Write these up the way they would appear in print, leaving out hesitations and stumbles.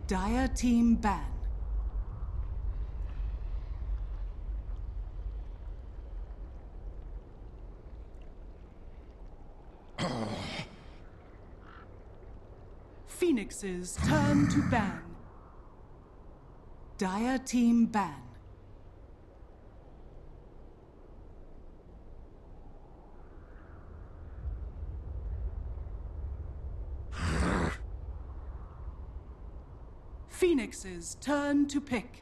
Dire team ban. Phoenix's turn to ban. Dire team ban. Phoenix's turn to pick.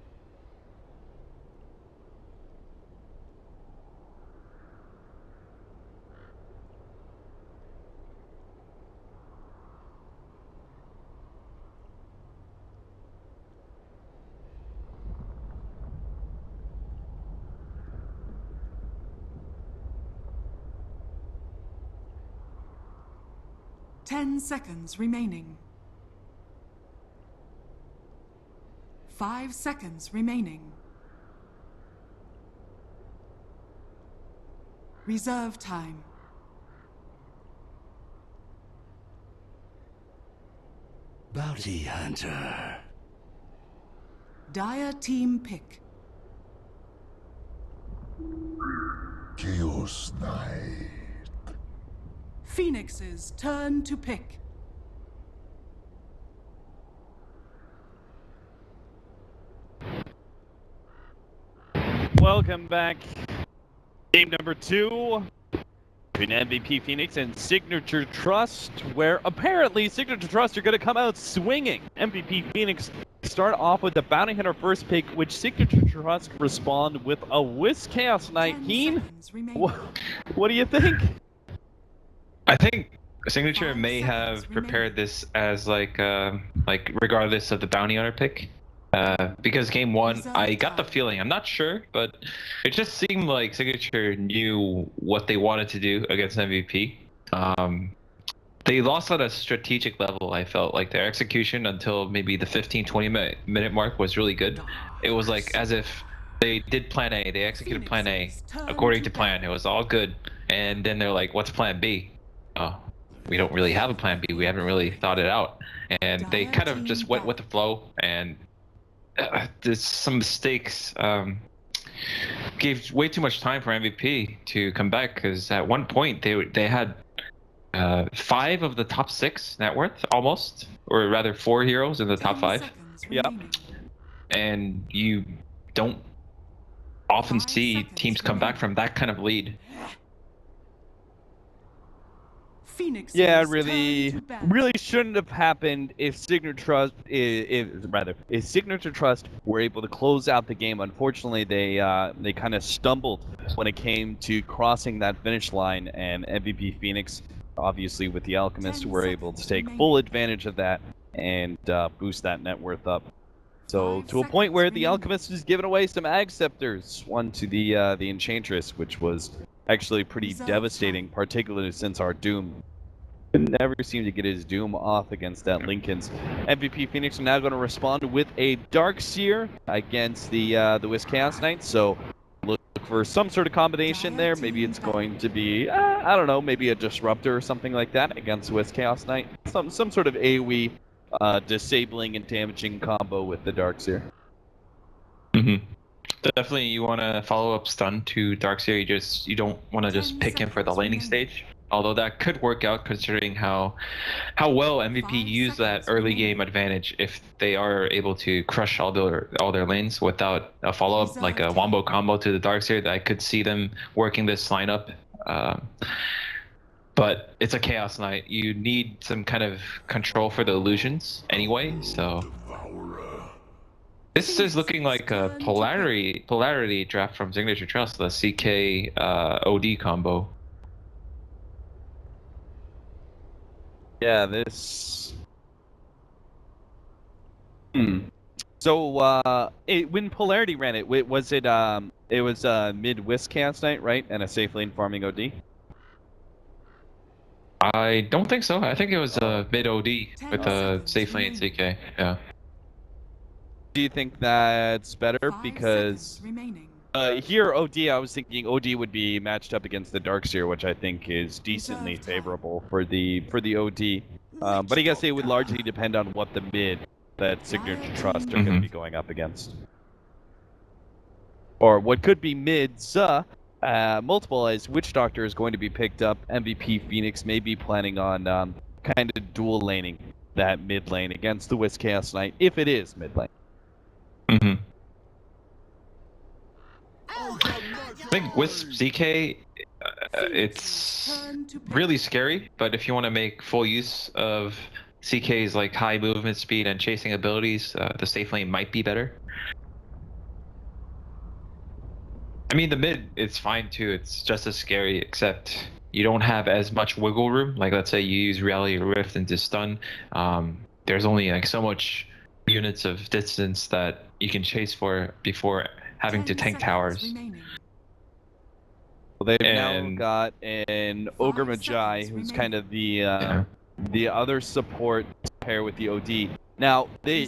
Ten seconds remaining. 5 seconds remaining. Reserve time. Bounty Hunter. Dire team pick. Chaos Knight. Phoenix's turn to pick. Welcome back. Game number 2 between MVP Phoenix and Signature.Trust, where apparently Signature.Trust are going to come out swinging. MVP Phoenix start off with the Bounty Hunter first pick, which Signature.Trust respond with a Whisk Chaos Knight. Keen, what do you think? I think Signature may have prepared this as like regardless of the Bounty Hunter pick. Because game 1, I got the feeling, I'm not sure, but it just seemed like Signature knew what they wanted to do against MVP. They lost at a strategic level. I felt like their execution until maybe the 15-20 minute mark was really good. It was like as if they did plan A, they executed plan A according to plan. It was all good. And then they're like, what's plan B? Oh, we don't really have a plan B. We haven't really thought it out. And they kind of just went with the flow, and there's some mistakes. Gave way too much time for MVP to come back, because at one point they had 5 of the top 6 net worth almost, or rather 4 heroes in the top 5. Yep. And you don't often see teams come back from that kind of lead. Yeah, really shouldn't have happened if Signature.Trust, if Signature.Trust were able to close out the game. Unfortunately, they kind of stumbled when it came to crossing that finish line, and MVP Phoenix, obviously with the Alchemist, were able to take full advantage of that and boost that net worth up. So to a point where the Alchemist is giving away some Ag Scepters, one to the Enchantress, which was actually pretty devastating, particularly since our Doom never seemed to get his Doom off against that Lincoln's. MVP Phoenix are now going to respond with a Darkseer against the Whisk Chaos Knight, so look for some sort of combination there. Maybe it's going to be, I don't know, maybe a Disruptor or something like that against Whisk Chaos Knight. Some sort of AoE disabling and damaging combo with the Darkseer. Mm-hmm. Definitely, you want to follow up stun to Darkseer. You don't want to just pick him for the laning stage. Although that could work out, considering how well MVP used that early game advantage if they are able to crush all their lanes without a follow up, like a wombo combo to the Darkseer. I could see them working this lineup. But it's a Chaos Knight. You need some kind of control for the illusions anyway, so this is looking like a polarity draft from Signature.Trust, the CK OD combo. Yeah, this. So when Polarity ran it, was it was mid Whisk Chaos Knight, right, and a safe lane farming OD? I don't think so. I think it was mid OD with a safe lane CK. Yeah. Do you think that's better? Because here OD, I was thinking OD would be matched up against the Darkseer, which I think is decently favorable for the OD. But I guess it would largely depend on what the mid that Signature.Trust are going to be going up against. Or what could be mids, multiple as Witch Doctor is going to be picked up. MVP Phoenix may be planning on kind of dual laning that mid lane against the Wisp Chaos Knight, if it is mid lane. I think Wisp ZK, it's really scary, but if you want to make full use of CK's like high movement speed and chasing abilities, the safe lane might be better. I mean, the mid, it's fine too. It's just as scary, except you don't have as much wiggle room. Like, let's say you use Reality Rift into stun. There's only like so much units of distance that you can chase for before having to tank towers. Well, they've now got an Ogre Magi, who's kind of the other support to pair with the OD. Now, the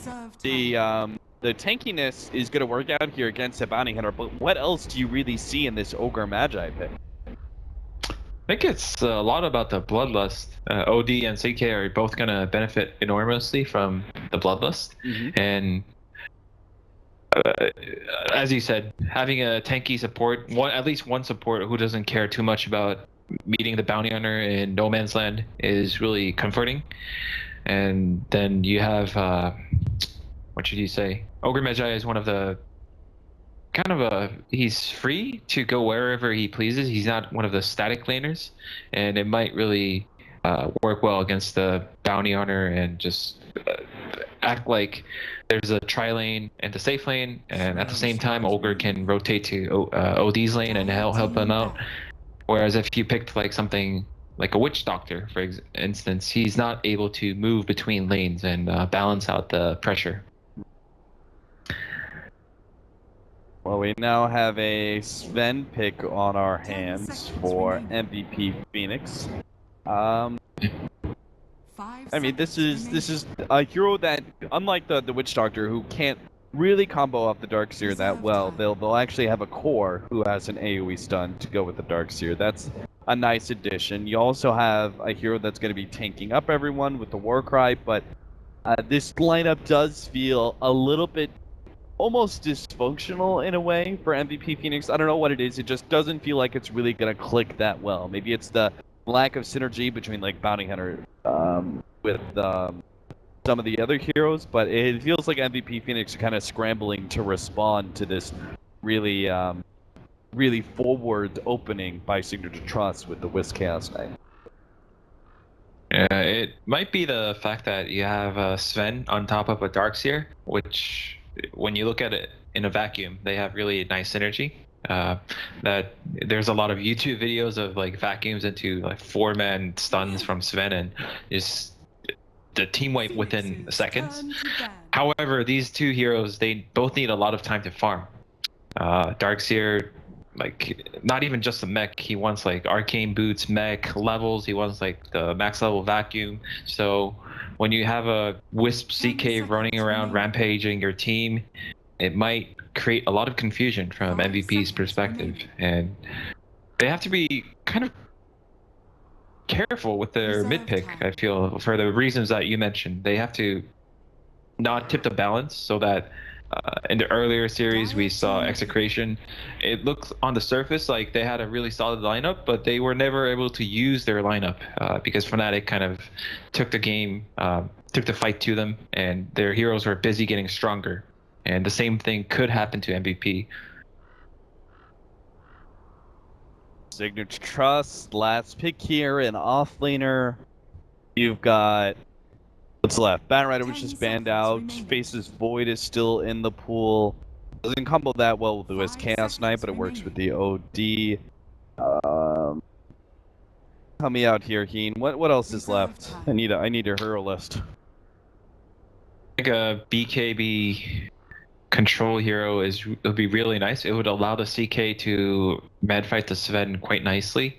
tankiness is going to work out here against a Bounty Hunter, but what else do you really see in this Ogre Magi pick? I think it's a lot about the Bloodlust. OD and CK are both going to benefit enormously from the Bloodlust. And as you said, having a tanky support, at least one support who doesn't care too much about meeting the Bounty Hunter in No Man's Land is really comforting. And then you have, what should you say? Ogre Magi is one of the he's free to go wherever he pleases. He's not one of the static laners, and it might really work well against the Bounty Hunter and just act like there's a tri-lane and a safe lane, and at the same time Ogre can rotate to OD's lane and help him out. Whereas if you picked like something like a Witch Doctor, for instance, he's not able to move between lanes and balance out the pressure. Well, we now have a Sven pick on our hands for MVP Phoenix. I mean, this is a hero that, unlike the Witch Doctor, who can't really combo off the Darkseer that well, they'll actually have a core who has an AoE stun to go with the Darkseer. That's a nice addition. You also have a hero that's going to be tanking up everyone with the Warcry, but this lineup does feel a little bit almost dysfunctional in a way for MVP Phoenix. I don't know what it is. It just doesn't feel like it's really going to click that well. Maybe it's the lack of synergy between like Bounty Hunter with some of the other heroes, but it feels like MVP Phoenix are kind of scrambling to respond to this really really forward opening by Signature.Trust with the Wisp Chaos Knight. Yeah, it might be the fact that you have Sven on top of a Darkseer, which, when you look at it in a vacuum, they have really nice synergy. That there's a lot of YouTube videos of like vacuums into like 4-man stuns from Sven, and just the team wipe within seconds. However, these two heroes, they both need a lot of time to farm. Darkseer, like, not even just the mech, he wants like arcane boots, mech levels, he wants like the max level vacuum. So when you have a Wisp CK running around rampaging your team, it might create a lot of confusion from MVP's perspective, and they have to be kind of careful with their mid pick. I feel, for the reasons that you mentioned, they have to not tip the balance, so that in the earlier series we saw Execration. It looks on the surface like they had a really solid lineup, but they were never able to use their lineup because Fnatic kind of took the game, took the fight to them, and their heroes were busy getting stronger. And the same thing could happen to MVP. Signature.Trust, last pick here, an offlaner. You've got what's left. Batrider, which is banned out. Faces Void is still in the pool. Doesn't combo that well with the Wisp Chaos Knight, but it works with the OD. Help me out here, Heen. What else is left? I need a hero list. Like a BKB control hero would be really nice. It would allow the CK to mad fight the Sven quite nicely.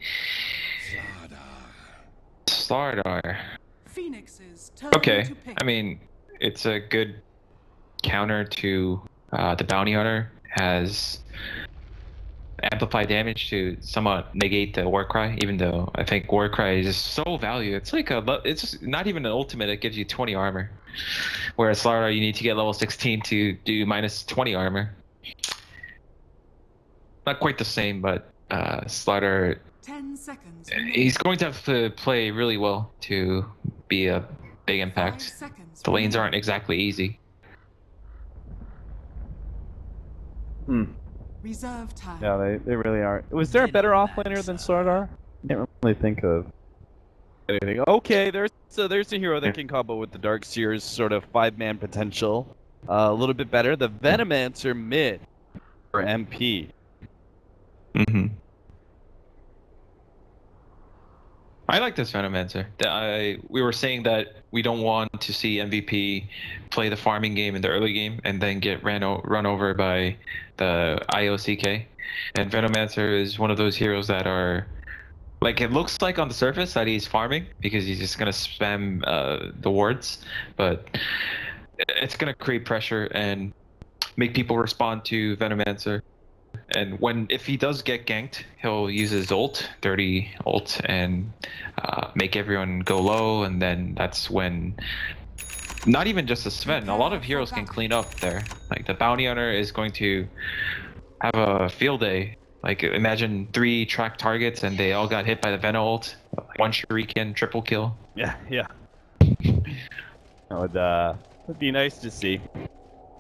Slardar. Okay, I mean, it's a good counter to the Bounty Hunter. Has amplify damage to somewhat negate the Warcry, even though I think Warcry is just so valued. It's like it's just not even an ultimate. It gives you 20 armor, whereas Slardar you need to get level 16 to do minus 20 armor. Not quite the same, but Slardar, 10 seconds. he's going to have to play really well to be a big impact. The lanes aren't exactly easy. Reserve time. Yeah, they really are. Was there a better offlaner than Slardar? I can't really think of anything. Okay, there's a hero that can combo with the Darkseer's sort of 5-man potential. A little bit better. The Venomancer mid for MP. I like this Venomancer. We were saying that we don't want to see MVP play the farming game in the early game and then get run over by the IOCK. And Venomancer is one of those heroes that are, like, it looks like on the surface that he's farming because he's just going to spam the wards, but it's going to create pressure and make people respond to Venomancer. And if he does get ganked, he'll use his ult, dirty ult, and make everyone go low. And then that's when, not even just a Sven, a lot of heroes can clean up there. Like the Bounty Hunter is going to have a field day. Like imagine 3 track targets and they all got hit by the Veno ult. 1 shuriken, triple kill. Yeah. That would be nice to see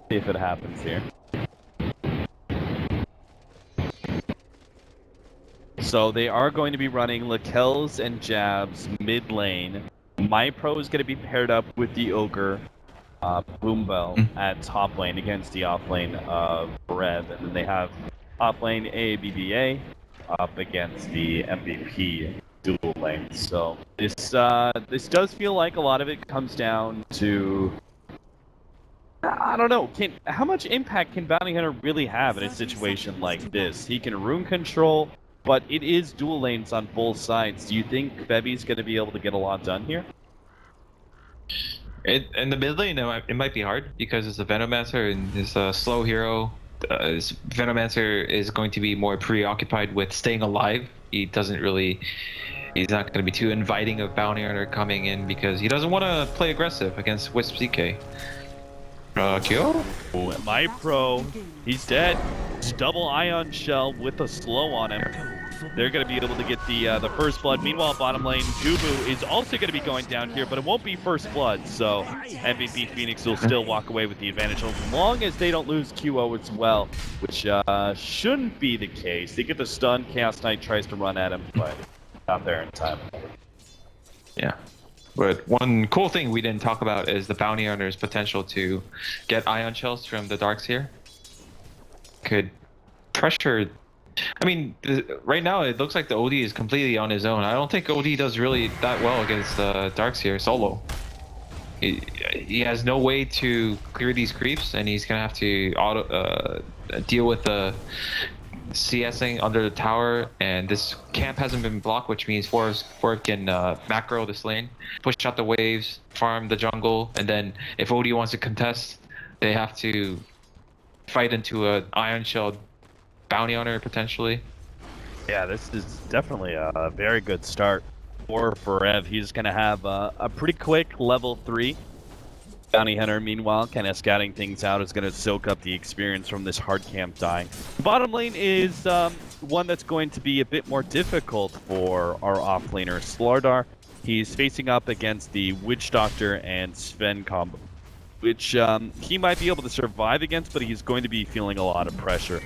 if it happens here. So they are going to be running Lakels and Jabs mid lane. MyPro is going to be paired up with the Ogre, Boombell at top lane against the off lane of Rev. And then they have top lane ABBA up against the MVP dual lane. So this does feel like a lot of it comes down to, I don't know, how much impact can Bounty Hunter really have in a situation like this? He can rune control, but it is dual lanes on both sides. Do you think Bevy's going to be able to get a lot done here? In the mid lane, it might be hard because it's a Venomancer and it's a slow hero. Venomancer is going to be more preoccupied with staying alive. He's not going to be too inviting of Bounty Hunter coming in because he doesn't want to play aggressive against Wisp CK. Kill? MyPro, he's dead. Double Ion Shell with a slow on him. They're going to be able to get the first blood. Meanwhile, bottom lane, Dubu is also going to be going down here, but it won't be first blood. So MVP Phoenix will still walk away with the advantage as long as they don't lose QO as well, which shouldn't be the case. They get the stun. Chaos Knight tries to run at him, but not there in time. Yeah. But one cool thing we didn't talk about is the Bounty Hunter's potential to get Ion Shells from the Darkseer. Could pressure... I mean, right now it looks like the OD is completely on his own. I don't think OD does really that well against the Darkseer solo. He has no way to clear these creeps, and he's going to have to deal with the CSing under the tower, and this camp hasn't been blocked, which means Forest can macro this lane, push out the waves, farm the jungle, and then if OD wants to contest, they have to fight into an Ion Shell Bounty Hunter potentially. Yeah, this is definitely a very good start for Rev. He's going to have a pretty quick level 3. Bounty Hunter, meanwhile, kind of scouting things out, is going to soak up the experience from this hard camp die. Bottom lane is one that's going to be a bit more difficult for our offlaner, Slardar. He's facing up against the Witch Doctor and Sven combo, which he might be able to survive against, but he's going to be feeling a lot of pressure.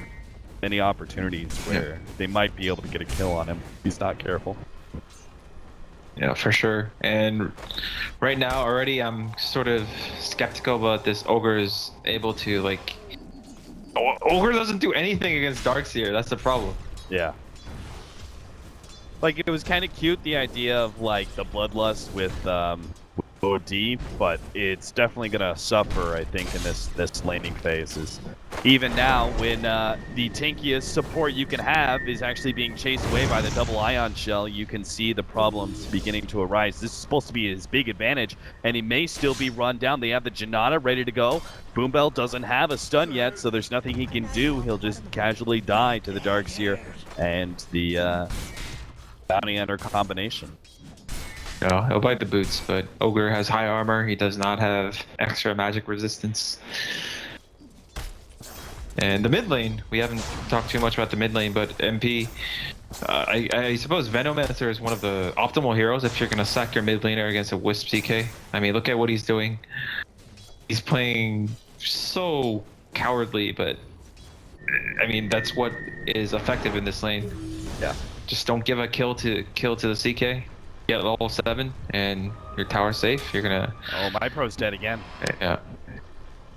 Many opportunities where they might be able to get a kill on him. He's not careful. Yeah, for sure. And right now already I'm sort of skeptical about this Ogre is able to, like... Ogre doesn't do anything against Darkseer, that's the problem. Yeah. Like, it was kind of cute, the idea of, like, the Bloodlust with OD, but it's definitely gonna suffer, I think, in this laning phase. Is even now when the tankiest support you can have is actually being chased away by the double ion shell, you can see the problems beginning to arise. This is supposed to be his big advantage, and he may still be run down. They have the Janata ready to go. Boombell doesn't have a stun yet, so there's nothing he can do. He'll just casually die to the Darkseer and the Bounty Hunter combination. No, he'll bite the boots, but Ogre has high armor. He does not have extra magic resistance. And the mid lane, we haven't talked too much about the mid lane, but MP, I suppose Venomancer is one of the optimal heroes if you're going to sack your mid laner against a Wisp CK. I mean, look at what he's doing. He's playing so cowardly, but I mean, that's what is effective in this lane. Yeah. Just don't give a kill to the CK. Get level 7 and your tower's safe. You're gonna. Oh, my pro's dead again. Yeah.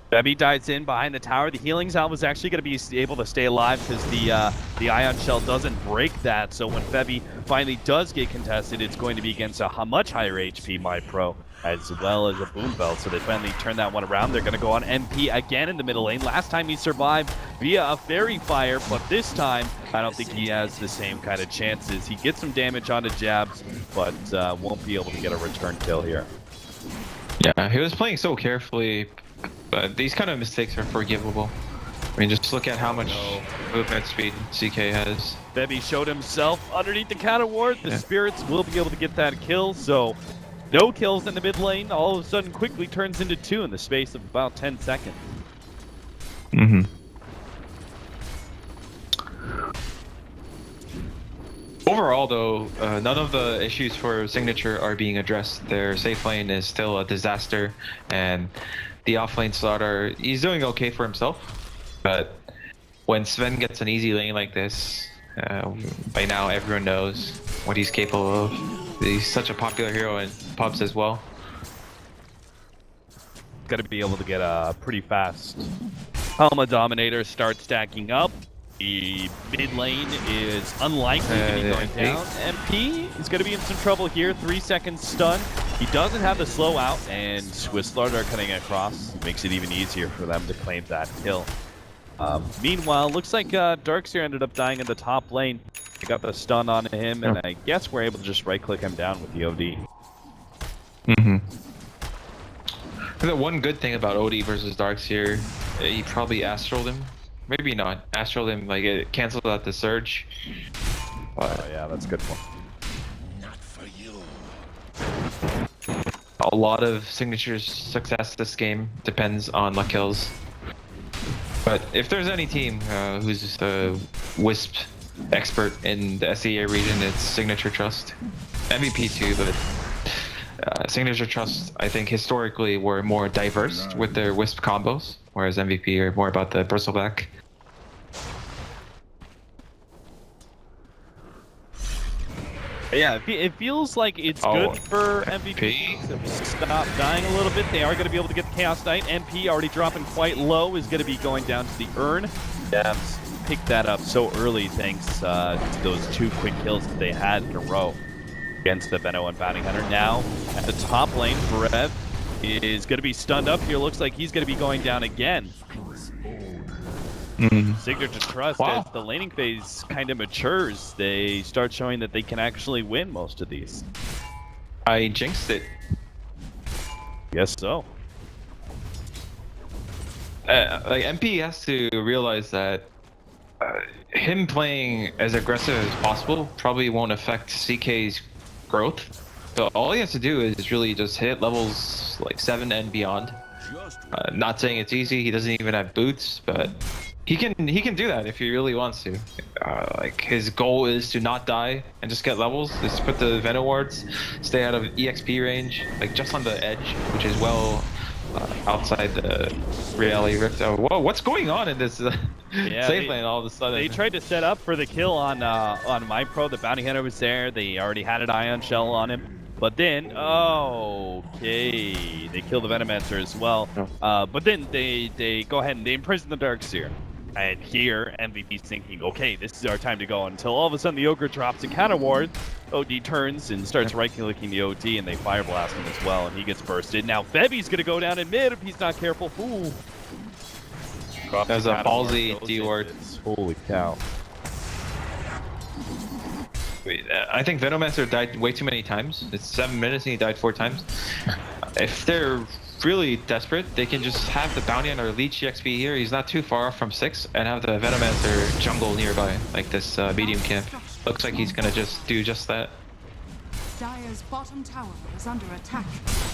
Bebby dives in behind the tower. The healing salve was actually going to be able to stay alive because the ion shell doesn't break that. So when Bebby finally does get contested, it's going to be against a much higher HP My Pro as well as a Boom Belt. So they finally turn that one around. They're going to go on MP again in the middle lane. Last time he survived via a Fairy Fire, but this time I don't think he has the same kind of chances. He gets some damage onto jabs, but won't be able to get a return kill here. Yeah, he was playing so carefully. But these kind of mistakes are forgivable. I mean, just look at how much movement speed CK has. Bebby showed himself underneath the counter ward. The Spirits will be able to get that kill, so no kills in the mid lane. All of a sudden quickly turns into 2 in the space of about 10 seconds. Mm-hmm. Overall, though, none of the issues for Signature are being addressed. Their safe lane is still a disaster, and the offlane slaughter, he's doing okay for himself, but when Sven gets an easy lane like this, by now everyone knows what he's capable of. He's such a popular hero in pubs as well. Got to be able to get a pretty fast Helma Dominator, start stacking up. The mid lane is unlikely to be going down. MP is going to be in some trouble here. 3 seconds stun. He doesn't have the slow out, and Swisslard are cutting across. Makes it even easier for them to claim that kill. Meanwhile, looks like Darkseer ended up dying in the top lane. They got the stun on him, and I guess we're able to just right-click him down with the OD. Mm-hmm. The one good thing about OD versus Darkseer, he probably astraled him. Maybe not. Astral him, like, it canceled out the surge. But oh yeah, that's a good one. Not for you. a lot of Signature's success this game depends on luck kills. But if there's any team who's a Wisp expert in the SEA region, it's Signature.Trust. MVP too, but Signature.Trust, I think, historically were more diverse with their Wisp combos, whereas MVP are more about the bristleback. Yeah, it feels like it's good for MVP to stop dying a little bit. They are going to be able to get the Chaos Knight. MP already dropping quite low, is going to be going down to the urn. Devs picked that up so early thanks to those 2 quick kills that they had in a row against the Veno and Bounty Hunter. Now, at the top lane, Brev is going to be stunned up here. Looks like he's going to be going down again. Signature.Trust, as the laning phase kind of matures, they start showing that they can actually win most of these. I jinxed it. Guess so. Like MP has to realize that him playing as aggressive as possible probably won't affect CK's growth. So all he has to do is really just hit levels like 7 and beyond. Not saying it's easy. He doesn't even have boots, but he can do that if he really wants to. Like, his goal is to not die and just get levels. Just put the Venom wards, stay out of EXP range, like just on the edge, which is well outside the reality rift. Oh, whoa! What's going on in this safe lane all of a sudden? They tried to set up for the kill on My Pro. The Bounty Hunter was there. They already had an Ion Shell on him. But then, okay, they kill the Venomancer as well. But then they go ahead and they imprison the Darkseer. And here, MVP's thinking, okay, this is our time to go, until all of a sudden the Ogre drops a counter ward. OD turns and starts right-clicking the OD, and they fire blast him as well, and he gets bursted. Now Febi's gonna go down in mid if he's not careful. Ooh. There's a ballsy D ward. Holy cow. Wait, I think Venomancer died way too many times. It's 7 minutes and he died 4 times. If they're really desperate, they can just have the bounty on our leech EXP here. He's not too far off from 6, and have the Venomancer jungle nearby, like this medium camp. Looks like he's gonna just do just that. Dire's bottom tower is under attack.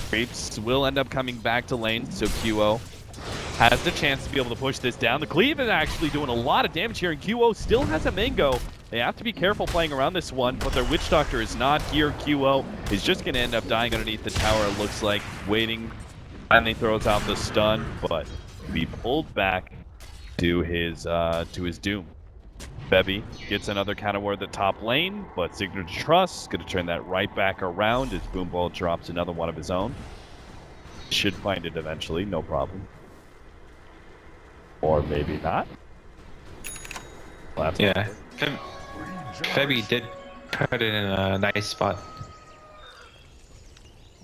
Creeps will end up coming back to lane, so QO has the chance to be able to push this down. The cleave is actually doing a lot of damage here, and QO still has a mango. They have to be careful playing around this one, but their Witch Doctor is not here. QO is just going to end up dying underneath the tower, it looks like, waiting. Finally throws out the stun, but be pulled back to his doom. Bebby gets another counter ward at the top lane, but Signature.Trust is going to turn that right back around as Boomball drops another one of his own. Should find it eventually, no problem. Or maybe not. Well, yeah. Febby did put it in a nice spot.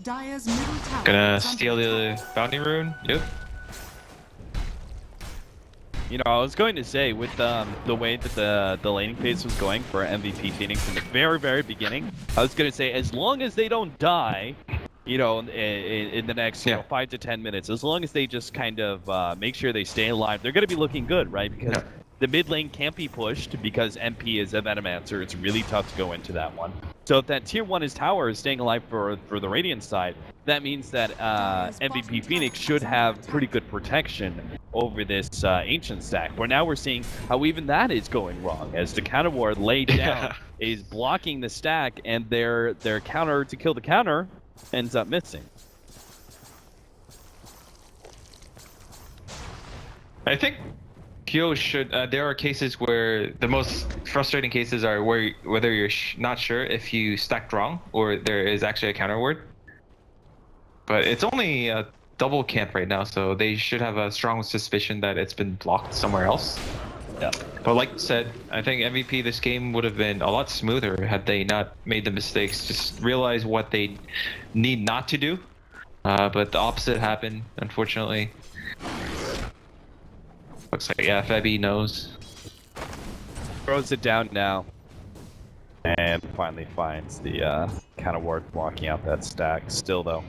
Dire's middle tower Gonna is under steal the bounty rune. Yep. You know, I was going to say, with the way that the laning phase was going for MVP Phoenix in the very, very beginning, I was going to say, as long as they don't die, you know, in the next 5 to 10 minutes, as long as they just kind of make sure they stay alive, they're going to be looking good, right? Because the mid lane can't be pushed because MP is a Venomancer. It's really tough to go into that one. So if that tier 1 is tower is staying alive for the Radiant side, that means that MVP Phoenix should have pretty good protection over this Ancient stack. Where now we're seeing how even that is going wrong, as the counter ward laid down is blocking the stack, and their counter to kill the counter ends up missing. I think Kyo should. There are cases where the most frustrating cases are whether you're not sure if you stacked wrong or there is actually a counter ward. But it's only a double camp right now, so they should have a strong suspicion that it's been blocked somewhere else. Yeah. But like I said, I think MVP this game would have been a lot smoother had they not made the mistakes. Just realize what they need not to do. But the opposite happened, unfortunately. Looks like, yeah, Febby knows. Throws it down now. And finally finds the counter ward blocking out that stack. Still, though.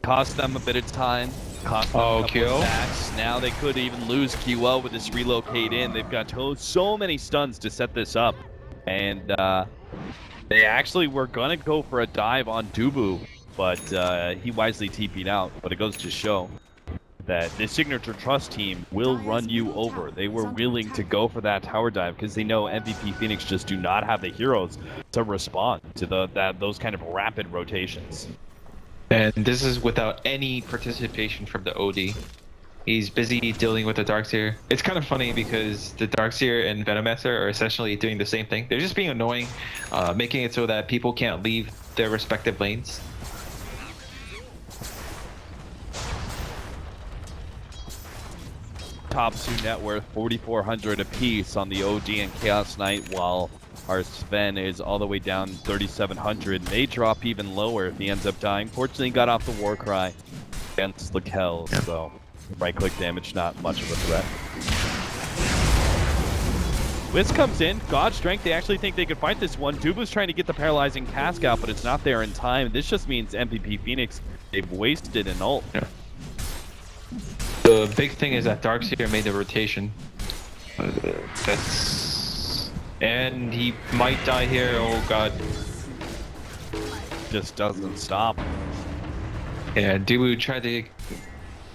Cost them a bit of time. Cost them a couple of stacks. Now they could even lose QO with this relocate in. They've got so many stuns to set this up. And they actually were going to go for a dive on Dubu, but he wisely TP'd out. But it goes to show that the Signature.Trust team will run you over. They were willing to go for that tower dive because they know MVP Phoenix just do not have the heroes to respond to those kind of rapid rotations. And this is without any participation from the OD. He's busy dealing with the Darkseer. It's kind of funny because the Darkseer and Venomancer are essentially doing the same thing. They're just being annoying, making it so that people can't leave their respective lanes. Top 2 net worth 4,400 apiece on the OD and Chaos Knight, while our Sven is all the way down 3,700. May drop even lower if he ends up dying. Fortunately, got off the Warcry against Lakel, so right-click damage, not much of a threat. Wiz comes in, God Strength, they actually think they could fight this one. Dubu's trying to get the Paralyzing Cask out, but it's not there in time. This just means MVP Phoenix, they've wasted an ult. Yeah. The big thing is that Darkseer made the rotation. And he might die here, oh god. Just doesn't stop. Yeah, Dubu tried to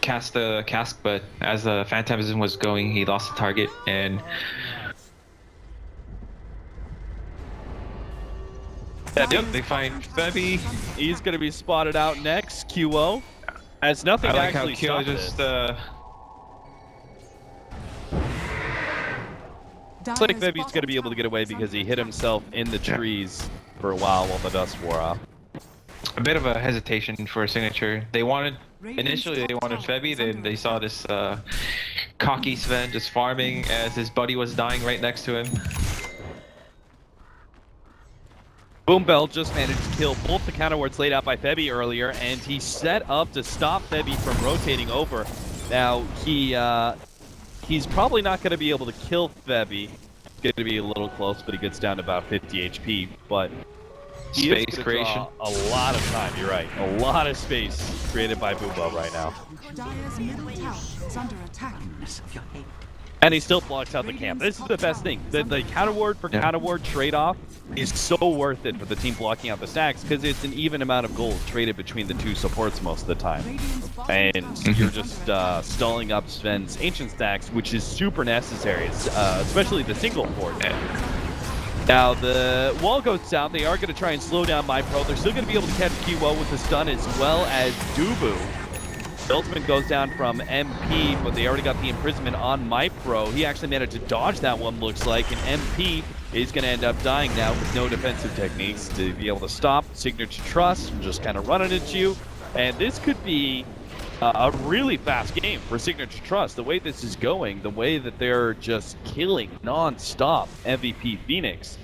cast the cask, but as the Phantasm was going, he lost the target, and yep, they find Febby. He's gonna be spotted out next. QO has nothing to actually stop just Looks like Febby's gonna be able to get away because he hit himself in the trees for a while the dust wore off. A bit of a hesitation for Signature. They wanted, initially they wanted Febby, then they saw this cocky Sven just farming as his buddy was dying right next to him. Boombell just managed to kill both the counter wards laid out by Febby earlier, and he set up to stop Febby from rotating over. Now, he's probably not going to be able to kill Febby. It's going to be a little close, but he gets down to about 50 HP. But he space creation. A lot of time, you're right. A lot of space created by Boombell right now. Dire's middle tower is under attack. And he still blocks out the camp. This is the best thing. The counter ward for counter ward trade-off is so worth it for the team blocking out the stacks because it's an even amount of gold traded between the two supports most of the time. And you're just stalling up Sven's ancient stacks, which is super necessary, especially the single board. Now the wall goes down. They are going to try and slow down MyPro. They're still going to be able to catch QO with the stun as well as Dubu. The ultimate goes down from MP, but they already got the imprisonment on MyPro. He actually managed to dodge that one, looks like, and MP is going to end up dying now with no defensive techniques to be able to stop Signature.Trust from just kind of running at you. And this could be a really fast game for Signature.Trust. The way this is going, the way that they're just killing non-stop MVP Phoenix.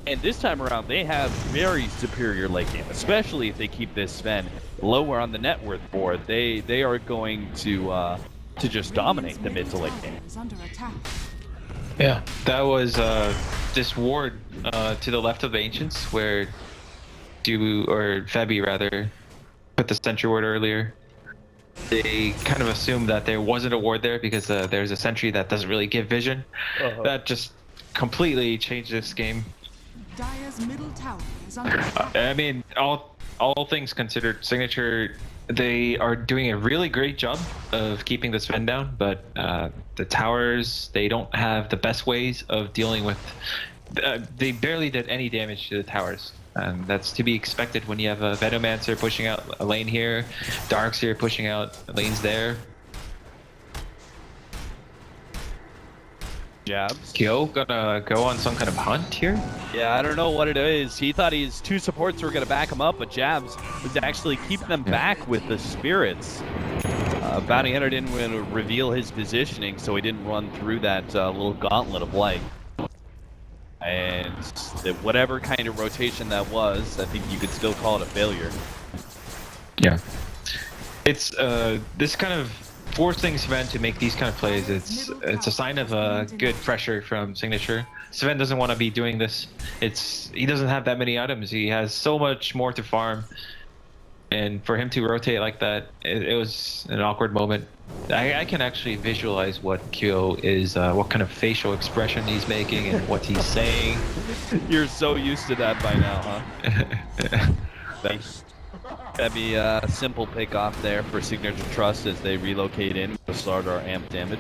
And this time around, they have very superior late game, especially if they keep this Sven lower on the net worth board. They are going to just dominate the mid to late game. Yeah, that was this ward to the left of Ancients, where Febby rather put the sentry ward earlier. They kind of assumed that there wasn't a ward there because there's a sentry that doesn't really give vision. That just completely changed this game. Dire's middle tower is under attack. I mean, all things considered, Signature, they are doing a really great job of keeping the Sven down, but the towers, they don't have the best ways of dealing with. They barely did any damage to the towers. That's to be expected when you have a Venomancer pushing out a lane here, Darkseer pushing out lanes there. Jabs. Kyo gonna go on some kind of hunt here? Yeah, I don't know what it is. He thought his two supports were going to back him up, but Jabs was actually keeping them back with the spirits. Bounty Hunter didn't want to reveal his positioning, so he didn't run through that little gauntlet of light. And whatever kind of rotation that was, I think you could still call it a failure. Yeah. It's this kind of forcing Sven to make these kind of plays. It's a sign of good pressure from Signature. Sven doesn't want to be doing this. He doesn't have that many items. He has so much more to farm, and for him to rotate like that, it was an awkward moment. I can actually visualize what Kyo is, what kind of facial expression he's making and what he's saying. You're so used to that by now, huh? Thanks. That'd be a simple pick off there for Signature.Trust as they relocate in to start our amp damage.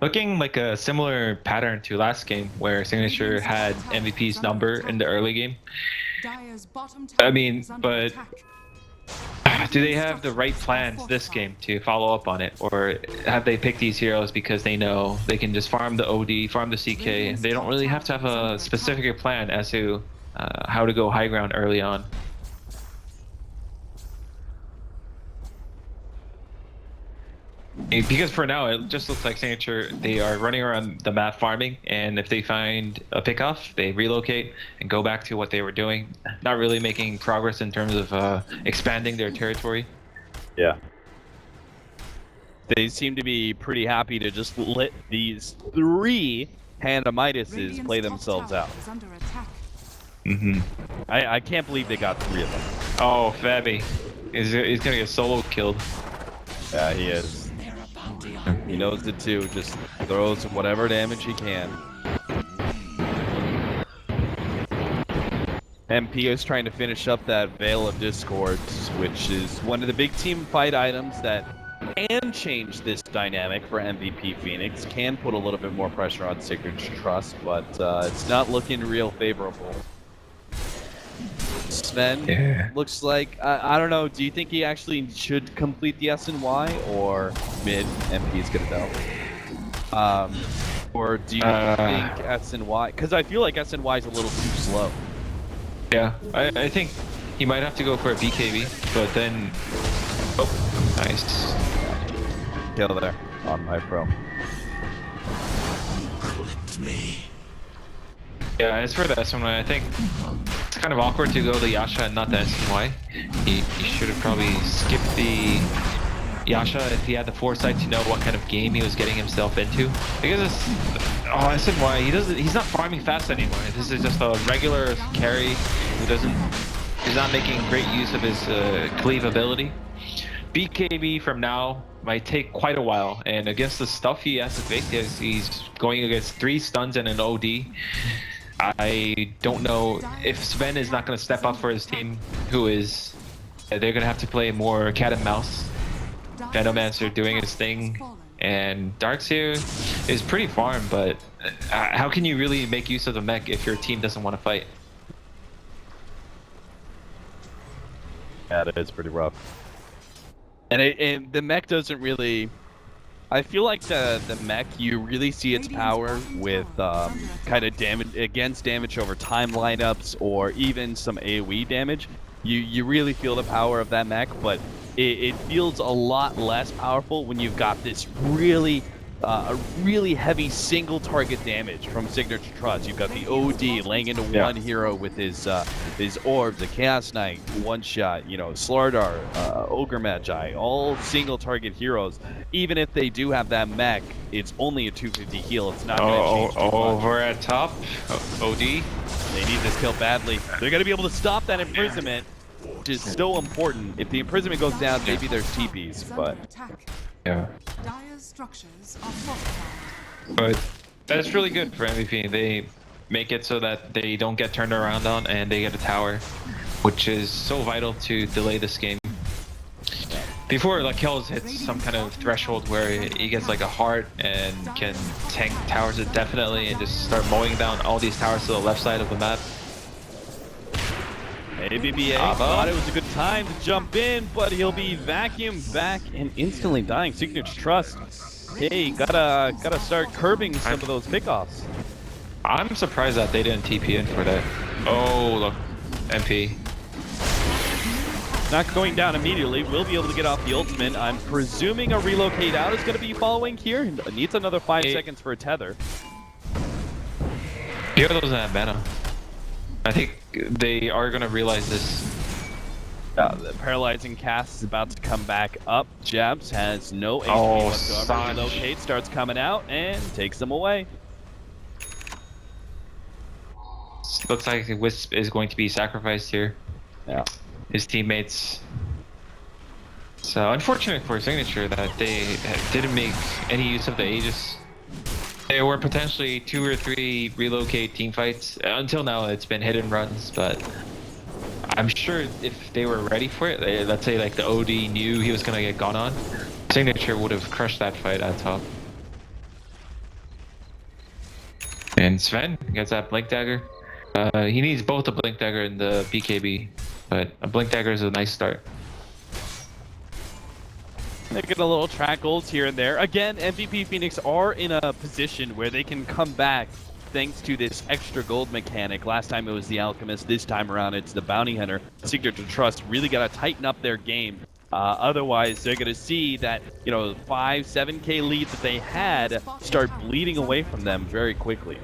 Looking like a similar pattern to last game where Signature had MVP's number in the early game. I mean, but do they have the right plans this game to follow up on it? Or have they picked these heroes because they know they can just farm the OD, farm the CK, and they don't really have to have a specific plan as to how to go high ground early on? Because for now, it just looks like Signature, they are running around the map farming, and if they find a pickoff, they relocate and go back to what they were doing. Not really making progress in terms of expanding their territory. Yeah. They seem to be pretty happy to just let these three Handamiduses play themselves out. I can't believe they got three of them. Oh, Fabby. He's gonna get solo killed. Yeah, he is. He knows it too, just throws whatever damage he can. MP is trying to finish up that Veil of Discords, which is one of the big team fight items that can change this dynamic for MVP Phoenix, can put a little bit more pressure on Signature.Trust, but it's not looking real favorable. Sven looks like, I don't know, do you think he actually should complete the SNY or mid MP is gonna know? Or do you think SNY, because I feel like SNY is a little too slow. Yeah, I think he might have to go for a BKB, but then Oh, nice. Kill there on my pro. Clipped me. Yeah, as for the S1Y, I think it's kind of awkward to go the Yasha and not the S1Y. He should have probably skipped the Yasha if he had the foresight to know what kind of game he was getting himself into. Because it's S1Y, he's not farming fast anymore. This is just a regular carry who he's not making great use of his cleave ability. BKB from now might take quite a while, and against the stuff he has to face, he's going against 3 stuns and an OD. I don't know if Sven is not going to step up for his team, they're going to have to play more cat and mouse. Venomancer doing his thing, and Darkseer is pretty farm, but how can you really make use of the mech if your team doesn't want to fight? Yeah, that is pretty rough. And the mech doesn't really... I feel like the mech, you really see its power with kind of damage over time lineups or even some AoE damage. You really feel the power of that mech, but it feels a lot less powerful when you've got this really heavy single target damage from Signature.Trust. You've got the OD laying into one hero with his orbs, the Chaos Knight, one shot, you know, Slardar, Ogre Magi, all single target heroes. Even if they do have that mech, it's only a 250 heal. It's not going to change too much. Over at top, OD. They need this kill badly. They're going to be able to stop that imprisonment, which is so important. If the imprisonment goes down, maybe there's TPs, but... Yeah. Dire's structures are fortified. But that's really good for MVP. They make it so that they don't get turned around on and they get a tower, which is so vital to delay this game. Before like Kells hits some kind of threshold where he gets like a heart and can tank towers indefinitely and just start mowing down all these towers to the left side of the map. ABBA thought it was a good time to jump in, but he'll be vacuumed back and instantly dying. Signature.Trust, hey, gotta start curbing some of those pickoffs. I'm surprised that they didn't TP in for that. Oh, look, MP. Not going down immediately. We'll be able to get off the ultimate. I'm presuming a relocate out is going to be following here. Needs another 5 seconds for a tether. Pio doesn't have mana. I think they are going to realize this. The paralyzing cast is about to come back up. Jabs has no HP whatsoever. Relocate starts coming out and takes them away. Looks like Wisp is going to be sacrificed here. Yeah. His teammates. So unfortunate for Signature that they didn't make any use of the Aegis. There were potentially 2 or 3 relocate team fights. Until now it's been hit and runs, but I'm sure if they were ready for it, let's say like the OD knew he was gonna get gone on, Signature would have crushed that fight at top. And Sven gets that Blink Dagger. He needs both the Blink Dagger and the BKB, but a Blink Dagger is a nice start. They're getting a little track goals here and there. Again, MVP Phoenix are in a position where they can come back thanks to this extra gold mechanic. Last time it was the Alchemist, this time around it's the Bounty Hunter. Signature.Trust really got to tighten up their game. Otherwise, they're going to see that, you know, 5-7K leads that they had start bleeding away from them very quickly.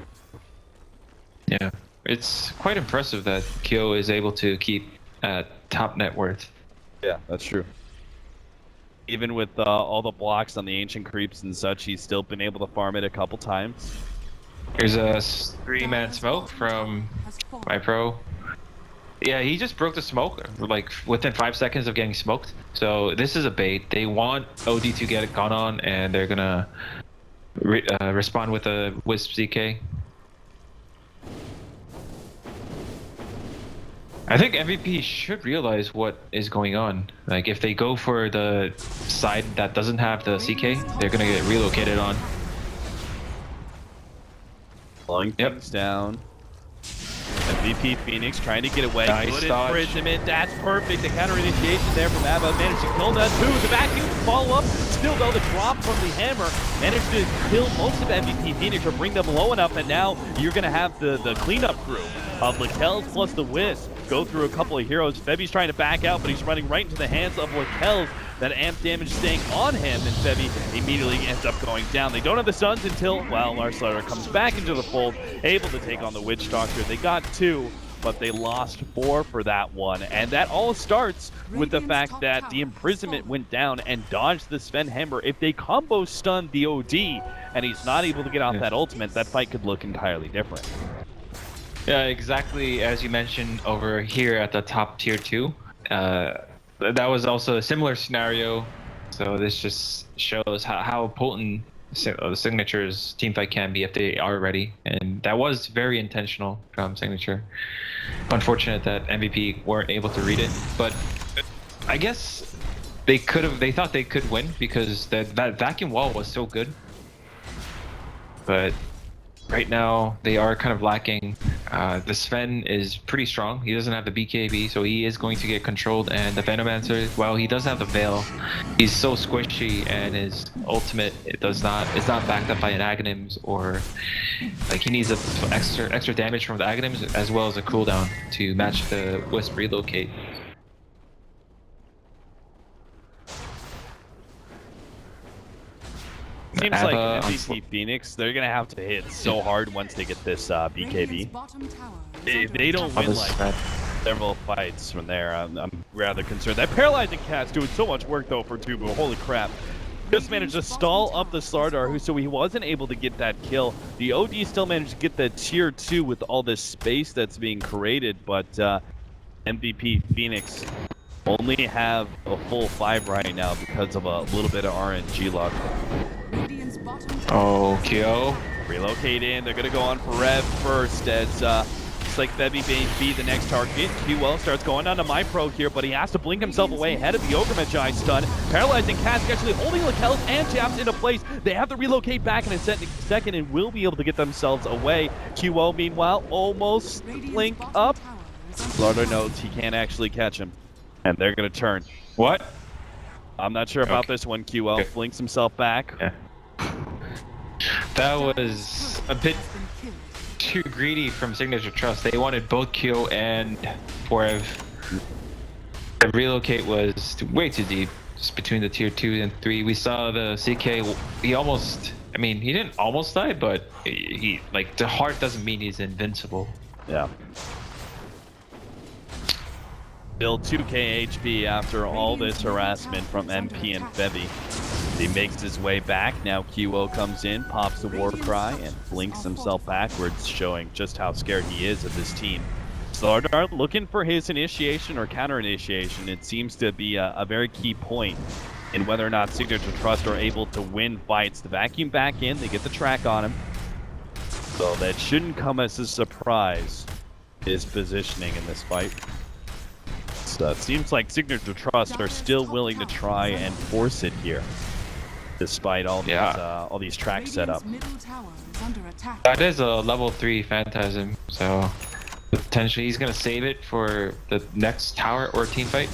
Yeah, it's quite impressive that Kyo is able to keep top net worth. Yeah, that's true. Even with all the blocks on the ancient creeps and such, he's still been able to farm it a couple times. Here's a 3-man smoke from my pro. Yeah, he just broke the smoke like within 5 seconds of getting smoked. So this is a bait. They want OD to get it gone on, and they're gonna respond with a Wisp ZK. I think MVP should realize what is going on. Like, if they go for the side that doesn't have the CK, they're gonna get relocated on. Slowing things down. MVP Phoenix trying to get away. Nice Good dodge. imprisonment. That's perfect. The counter initiation there from Abba. Managed to kill that too. The vacuum follow up. Still though, the drop from the hammer managed to kill most of MVP Phoenix or bring them low enough. And now you're going to have the cleanup crew of Lakells plus the Wisp go through a couple of heroes. Febi's trying to back out, but he's running right into the hands of Lakells. that amp damage staying on him, and Febby immediately ends up going down. They don't have the stuns until, well, Lars Slaughter comes back into the fold, able to take on the Witch Doctor. They got 2, but they lost 4 for that one. And that all starts with the fact that the imprisonment went down and dodged the Sven Hammer. If they combo stun the OD and he's not able to get off that ultimate, that fight could look entirely different. Yeah, exactly as you mentioned over here at the top tier 2. That was also a similar scenario. So this just shows how potent the Signature's teamfight can be if they are ready. And that was very intentional from Signature. Unfortunate that MVP weren't able to read it. But I guess they thought they could win because that vacuum wall was so good. But right now, they are kind of lacking. The Sven is pretty strong. He doesn't have the BKB, so he is going to get controlled. And the Venomancer, well, he does have the Veil. He's so squishy, and his ultimate it's not backed up by an Aghanims, or like he needs extra damage from the Aghanims as well as a cooldown to match the Wisp relocate. Seems like MVP Phoenix, they're going to have to hit so hard once they get this BKB. If they don't win like several fights from there, I'm rather concerned. That Paralyzing Cat's doing so much work though for Tubu, holy crap. Just managed to stall up the Slardar, so he wasn't able to get that kill. The OD still managed to get the tier 2 with all this space that's being created, but MVP Phoenix only have a full 5 right now because of a little bit of RNG luck. Oh, Kyo. Relocate in. They're going to go on for Rev first as looks like Febby may be the next target. QL starts going on to MyPro here, but he has to blink himself away ahead of the Ogre Magi stun. Paralyzing Cask actually holding Lakel's and Chaps into place. They have to relocate back in a second and will be able to get themselves away. QO, meanwhile, almost blink up. Lardo knows he can't actually catch him, and they're going to turn. What? I'm not sure about this one. QL blinks himself back. Yeah. That was a bit too greedy from Signature.Trust. They wanted both Kyo and Forev. The relocate was way too deep, just between the tier 2 and 3. We saw the CK, he almost, I mean, he didn't almost die, but he like, the heart doesn't mean he's invincible. Yeah. Still 2k HP after all this harassment from MP and Febby. He makes his way back. Now QO comes in, pops the war cry, and blinks himself backwards, showing just how scared he is of this team. Slardar looking for his initiation or counter initiation. It seems to be a very key point in whether or not Signature.Trust are able to win fights. The vacuum back in, they get the track on him. So that shouldn't come as a surprise, his positioning in this fight. So it seems like Signature.Trust are still willing to try and force it here, despite all these tracks set up. That is a level 3 Phantasm, so potentially he's gonna save it for the next tower or team fight.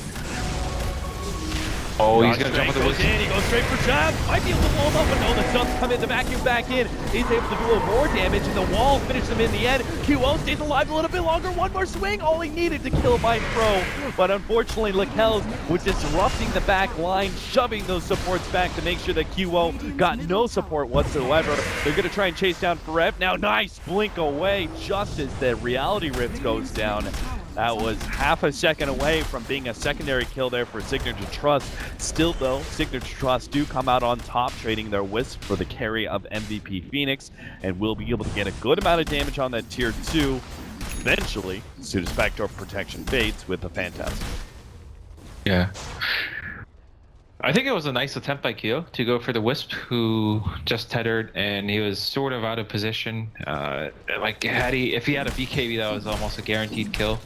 Oh, he's gonna jump with the Wisp. He goes straight for Jab. Might be able to blow him up, but no, the stuns come in, the vacuum back in. He's able to do a little more damage, and the wall finishes him in the end. QO stays alive a little bit longer. One more swing, all he needed to kill MyPro. But unfortunately, Lakel's was disrupting the back line, shoving those supports back to make sure that QO got no support whatsoever. They're gonna try and chase down Forev. Now, nice blink away just as the Reality Rift goes down. That was half a second away from being a secondary kill there for Signature.Trust. Still, though, Signature.Trust do come out on top, trading their Wisp for the carry of MVP Phoenix, and will be able to get a good amount of damage on that tier 2. Eventually, as soon as backdoor protection fades with the Phantasm. Yeah. I think it was a nice attempt by Kyo to go for the Wisp, who just tethered, and he was sort of out of position. Like, if he had a BKB, that was almost a guaranteed kill.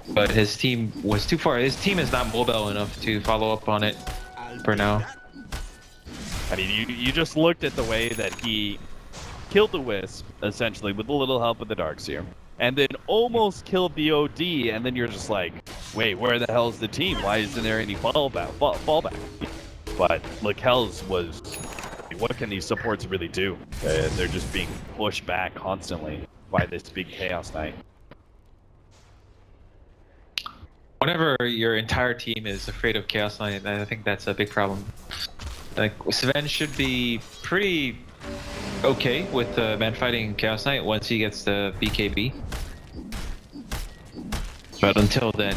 But his team was too far. His team is not mobile enough to follow up on it for now. I mean, you just looked at the way that he killed the Wisp, essentially, with a little help with the Darkseer, and then almost killed the OD, and then you're just like, wait, where the hell's the team? Why isn't there any fallback? But Lakel's was, what can these supports really do? They're just being pushed back constantly by this big Chaos Knight. whenever your entire team is afraid of Chaos Knight, I think that's a big problem. Like Sven should be pretty okay with man fighting Chaos Knight once he gets the BKB. But until then,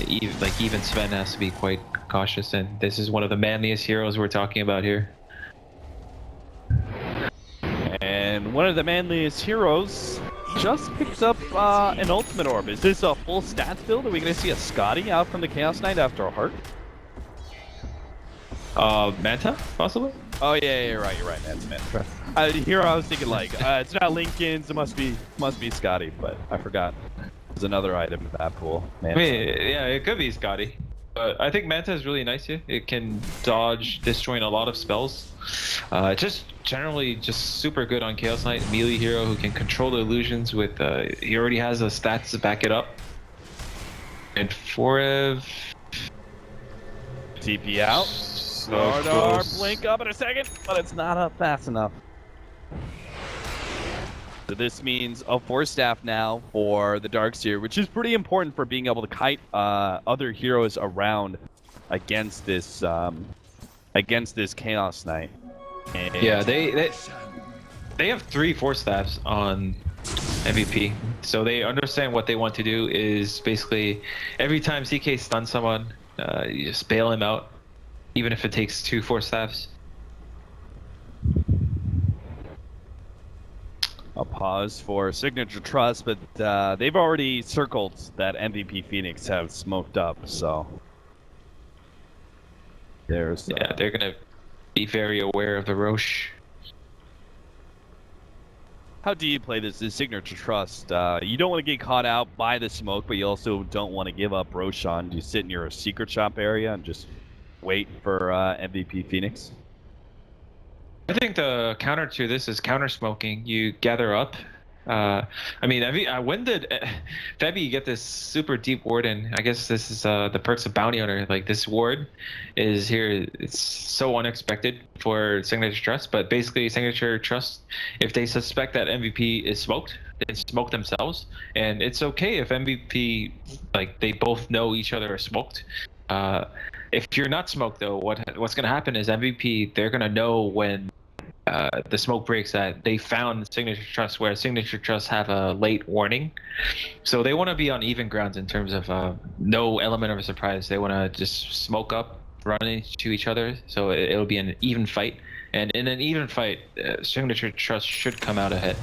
even Sven has to be quite cautious, and this is one of the manliest heroes we're talking about here. And one of the manliest heroes just picked up an ultimate orb. Is this a full stats build? Are we going to see a Scotty out from the Chaos Knight after a heart? Manta, possibly? Oh yeah, you're right. That's Manta. Here I was thinking like it's not Lincoln's. It must be Scotty, but I forgot. There's another item in that pool. I mean, yeah, it could be Scotty. But I think Manta is really nice here. It can dodge, disjoint a lot of spells. Just generally just super good on Chaos Knight, melee hero who can control the illusions with, he already has the stats to back it up. And Forev... TP out. Slardar, blink up in a second, but it's not up fast enough. So this means a 4-staff now for the Darkseer, which is pretty important for being able to kite other heroes around against this Chaos Knight. And yeah, they have 3 4-staffs on MVP, so they understand what they want to do is basically every time CK stuns someone, you just bail him out, even if it takes 2 4-staffs. A pause for Signature.Trust, but they've already circled that MVP Phoenix have smoked up, so there's yeah, they're gonna be very aware of the Roche. How do you play this? Is Signature.Trust? You don't want to get caught out by the smoke, but you also don't want to give up Roshan. Do you sit in your secret shop area and just wait for MVP Phoenix? I think the counter to this is counter smoking. You gather up. I mean, when did Febby get this super deep ward in? I guess this is the perks of Bounty Hunter. Like this ward is here. It's so unexpected for Signature.Trust, but basically Signature.Trust, if they suspect that MVP is smoked, they smoke themselves, and it's okay if MVP, like they both know each other are smoked. If you're not smoked though, what's gonna happen is MVP, they're gonna know when the smoke breaks that they found Signature.Trust, where Signature.Trust have a late warning. So they want to be on even grounds in terms of no element of a surprise. They want to just smoke up, run into each other, so it'll be an even fight. And in an even fight, Signature.Trust should come out ahead.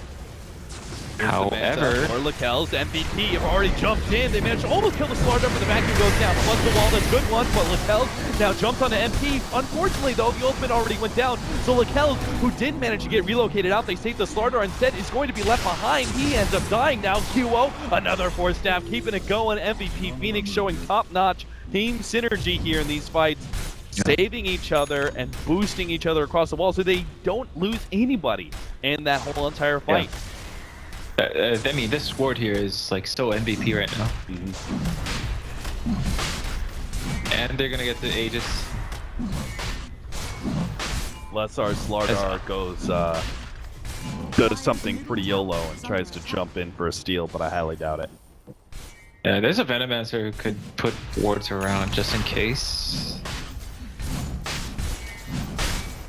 However, or Lakel's MVP have already jumped in. They managed to almost kill the Slardar, but the vacuum goes down. Plus the wall, that's good one, but Lakel's now jumped onto MP. Unfortunately, though, the ultimate already went down. So Lakel's, who did manage to get relocated out, they saved the Slardar instead, is going to be left behind. He ends up dying now. QO, another 4-staff, keeping it going. MVP Phoenix showing top-notch team synergy here in these fights, saving each other and boosting each other across the wall so they don't lose anybody in that whole entire fight. Yeah. I mean, this ward here is like so MVP right now. And they're gonna get the Aegis. Lessar Slardar does something pretty YOLO and tries to jump in for a steal, but I highly doubt it. Yeah, there's a Venomancer who could put wards around just in case.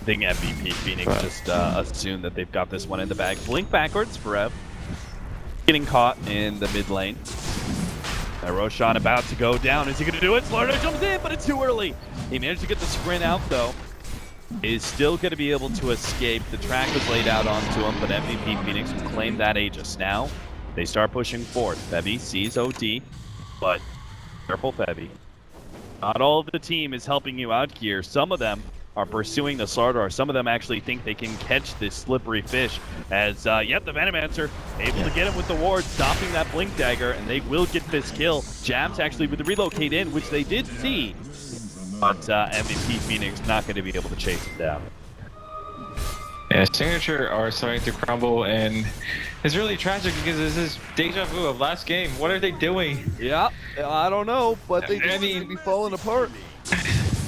I think MVP Phoenix just assumed that they've got this one in the bag. Blink backwards for Ev. Getting caught in the mid lane. Roshan about to go down. Is he going to do it? Slardar jumps in, but it's too early. He managed to get the sprint out, though. Is still going to be able to escape. The track was laid out onto him, but MVP Phoenix will claim that Aegis. Now, they start pushing forward. Febby sees OD, but careful, Febby. Not all of the team is helping you out here. Some of them are pursuing the Slardar. Some of them actually think they can catch this slippery fish as, yep, the Venomancer able to get him with the ward, stopping that Blink Dagger, and they will get this kill. Jabs actually with the relocate in, which they did see, but MVP Phoenix not going to be able to chase him down. Yeah, Signature are starting to crumble, and it's really tragic because this is deja vu of last game. What are they doing? Yeah, I don't know, but they just seem to be falling apart.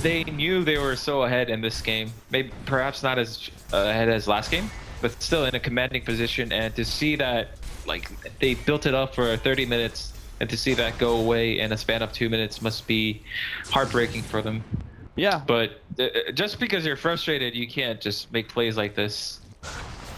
They knew they were so ahead in this game. Maybe perhaps not as ahead as last game, but still in a commanding position. And to see that, like, they built it up for 30 minutes, and to see that go away in a span of 2 minutes must be heartbreaking for them. Yeah. But just because you're frustrated, you can't just make plays like this.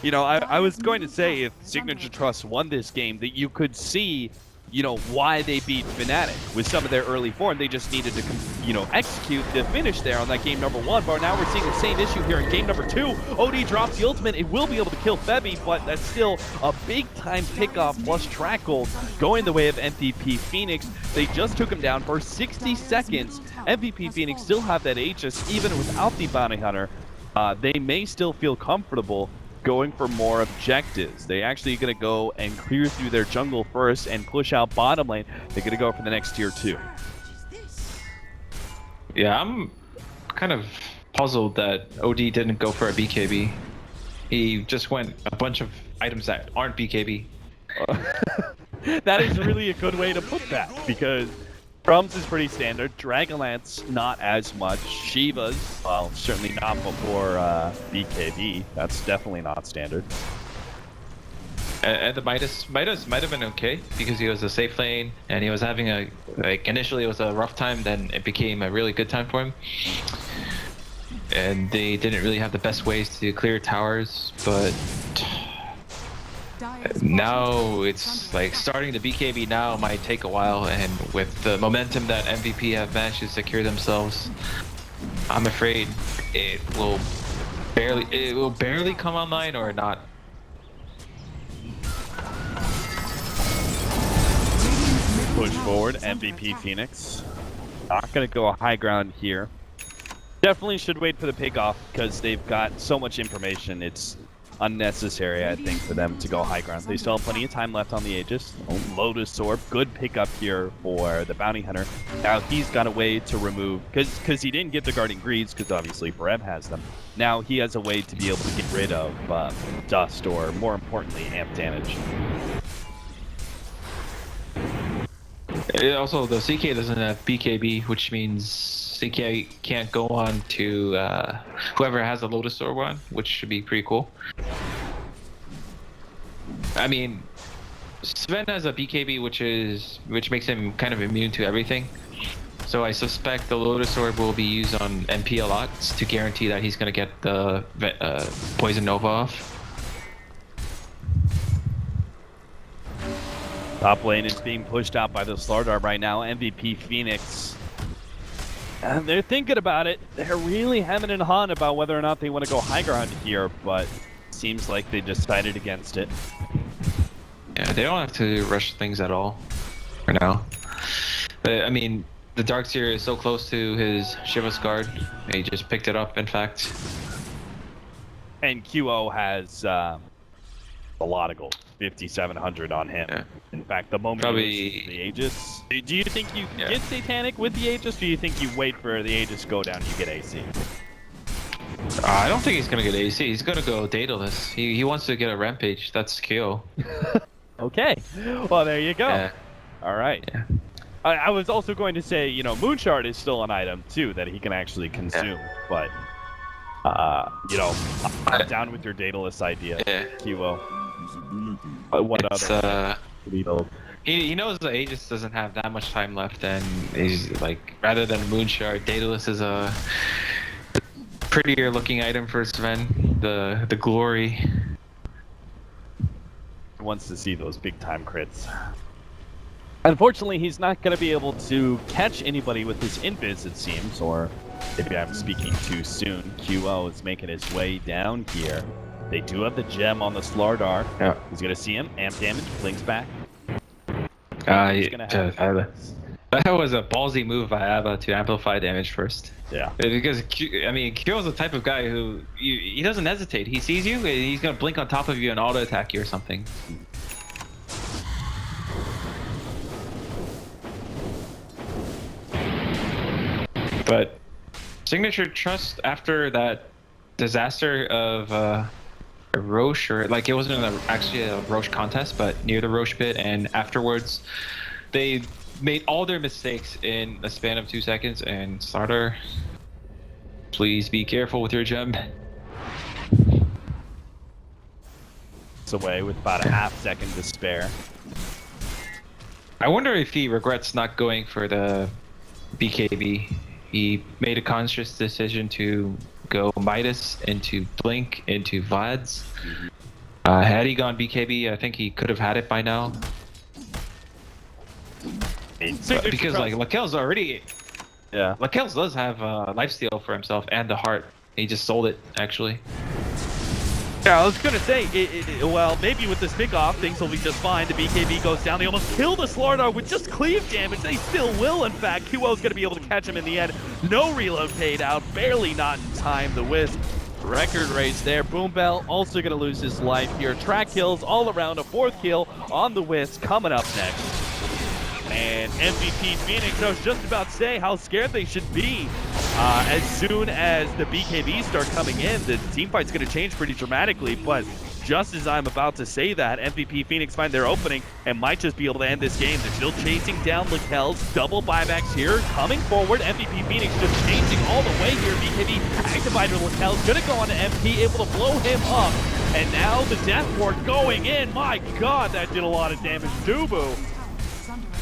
You know, I was going to say if Signature.Trust won this game, that you could see, you know, why they beat Fnatic with some of their early form. They just needed to, you know, execute the finish there on that game number 1. But now we're seeing the same issue here in game number 2. OD drops the ultimate. It will be able to kill Febby, but that's still a big-time pickoff plus track gold going the way of MVP Phoenix. They just took him down for 60 seconds. MVP Phoenix still have that Aegis even without the Bounty Hunter. They may still feel comfortable going for more objectives. They actually going to go and clear through their jungle first and push out bottom lane. They're going to go for the next tier 2. Yeah, I'm kind of puzzled that OD didn't go for a BKB. He just went a bunch of items that aren't BKB. That is really a good way to put that, because Crumbs is pretty standard. Dragonlance, not as much. Shiva's, well, certainly not before BKB. That's definitely not standard. And the Midas might have been okay because he was a safe lane and he was having a, like, initially it was a rough time, then it became a really good time for him. And they didn't really have the best ways to clear towers, but now it's like starting the BKB now might take a while, and with the momentum that MVP have managed to secure themselves, I'm afraid it will barely come online or not. Push forward, MVP Phoenix. Not going to go a high ground here. Definitely should wait for the pickoff because they've got so much information. It's unnecessary, I think, for them to go high ground. They still have plenty of time left on the Aegis. Lotus Orb, good pickup here for the Bounty Hunter. Now he's got a way to remove, because he didn't get the Guardian Greaves, because obviously Breb has them. Now he has a way to be able to get rid of dust, or more importantly, amp damage. Also, the CK doesn't have BKB, which means CK can't go on to whoever has a Lotus Orb on, which should be pretty cool. I mean, Sven has a BKB, which makes him kind of immune to everything. So I suspect the Lotus Orb will be used on MP a lot to guarantee that he's going to get the Poison Nova off. Top lane is being pushed out by the Slardar right now. MVP Phoenix. And they're thinking about it. They're really hemming and hawing about whether or not they want to go high ground here, but seems like they decided against it. Yeah, they don't have to rush things at all for now. I mean, the Darkseer is so close to his Shiva's Guard. He just picked it up, in fact. And QO has a lot of gold. 5,700 on him. Yeah. In fact, the moment probably the Aegis. Do you think you get Satanic with the Aegis, or do you think you wait for the Aegis to go down and you get AC? I don't think he's gonna get AC. He's gonna go Daedalus. He wants to get a Rampage. That's KO. Okay. Well, there you go. Yeah. All right. Yeah. I was also going to say, you know, Moonshard is still an item too that he can actually consume, but you know, I'm down with your Daedalus idea, QO. What other? He knows the Aegis doesn't have that much time left, and he's like, rather than Moonshard, Daedalus is a prettier looking item for Sven. The glory. He wants to see those big time crits. Unfortunately, he's not going to be able to catch anybody with his invis, it seems, or maybe I'm speaking too soon. QO is making his way down here. They do have the gem on the Slardar. Yeah. He's going to see him. Amp damage. Blinks back. That was a ballsy move by Abba to amplify damage first. Yeah. Because, I mean, Kyo's the type of guy who, he doesn't hesitate. He sees you, and he's going to blink on top of you and auto-attack you or something. But Signature.Trust, after that disaster of Roche, or like it wasn't actually a Roche contest, but near the Roche bit, and afterwards they made all their mistakes in a span of 2 seconds. And Slardar, please be careful with your gem. It's away with about a half second to spare. I wonder if he regrets not going for the BKB. He made a conscious decision to go Midas into Blink into Vlad's. Had he gone BKB, I think he could have had it by now. But because like Lakel's already, Lakel's does have lifesteal for himself and the heart. He just sold it actually. Yeah, I was gonna say, well, maybe with this pick-off, things will be just fine. The BKB goes down. They almost kill the Slardar with just cleave damage. They still will, in fact. QO's gonna be able to catch him in the end. No reload paid out, barely not in time. The Wisp, record race there. Boombell also gonna lose his life here. Track kills all around, a 4th kill on the Wisp coming up next. And MVP Phoenix, I was just about to say how scared they should be. As soon as the BKBs start coming in, the teamfight's going to change pretty dramatically, but just as I'm about to say that, MVP Phoenix find their opening and might just be able to end this game. They're still chasing down Lakel's double buybacks here, coming forward. MVP Phoenix just chasing all the way here. BKB activated Lakel's going to go on to MP, able to blow him up. And now the Death Ward going in. My God, that did a lot of damage. Dubu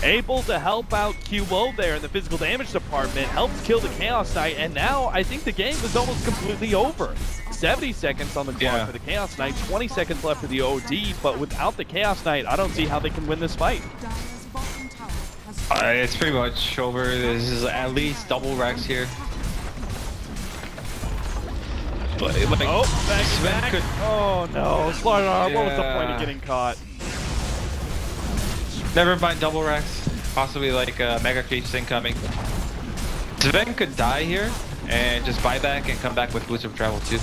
able to help out QO there in the physical damage department, helps kill the Chaos Knight, and now I think the game is almost completely over. 70 seconds on the clock for the Chaos Knight, 20 seconds left for the OD, but without the Chaos Knight, I don't see how they can win this fight. It's pretty much over. This is at least double racks here. But, like, back. Oh no, Slardar, what was the point of getting caught? Never mind double racks. Possibly like Mega Creeps incoming. Sven could die here and just buy back and come back with Boots of Travel too.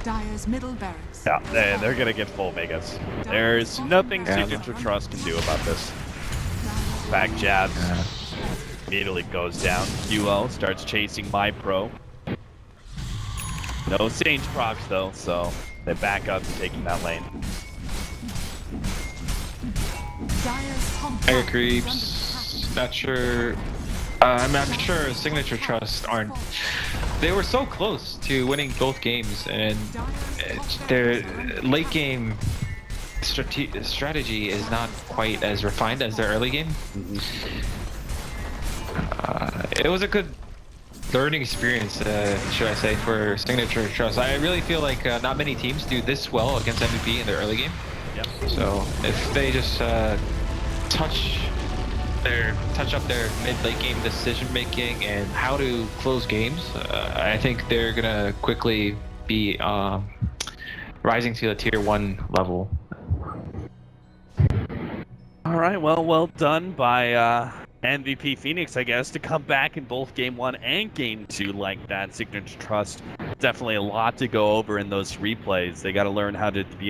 Dire's middle barracks. Yeah, they're gonna get full Megas. There's nothing Signature.Trust can do about this. Back jabs. Immediately goes down. QO starts chasing MyPro. No Sage procs though, so they back up to taking that lane. Mega Creeps. Not sure. I'm sure Signature.Trust aren't. They were so close to winning both games, and their late game strategy is not quite as refined as their early game. It was a good learning experience, should I say, for Signature.Trust. I really feel like not many teams do this well against MVP in their early game. Yep. So if they just touch up their mid-late game decision making and how to close games, I think they're gonna quickly be rising to the tier 1 level. All right, well done by MVP Phoenix, I guess, to come back in both Game 1 and Game 2 like that. Signature.Trust, definitely a lot to go over in those replays. They got to learn how to be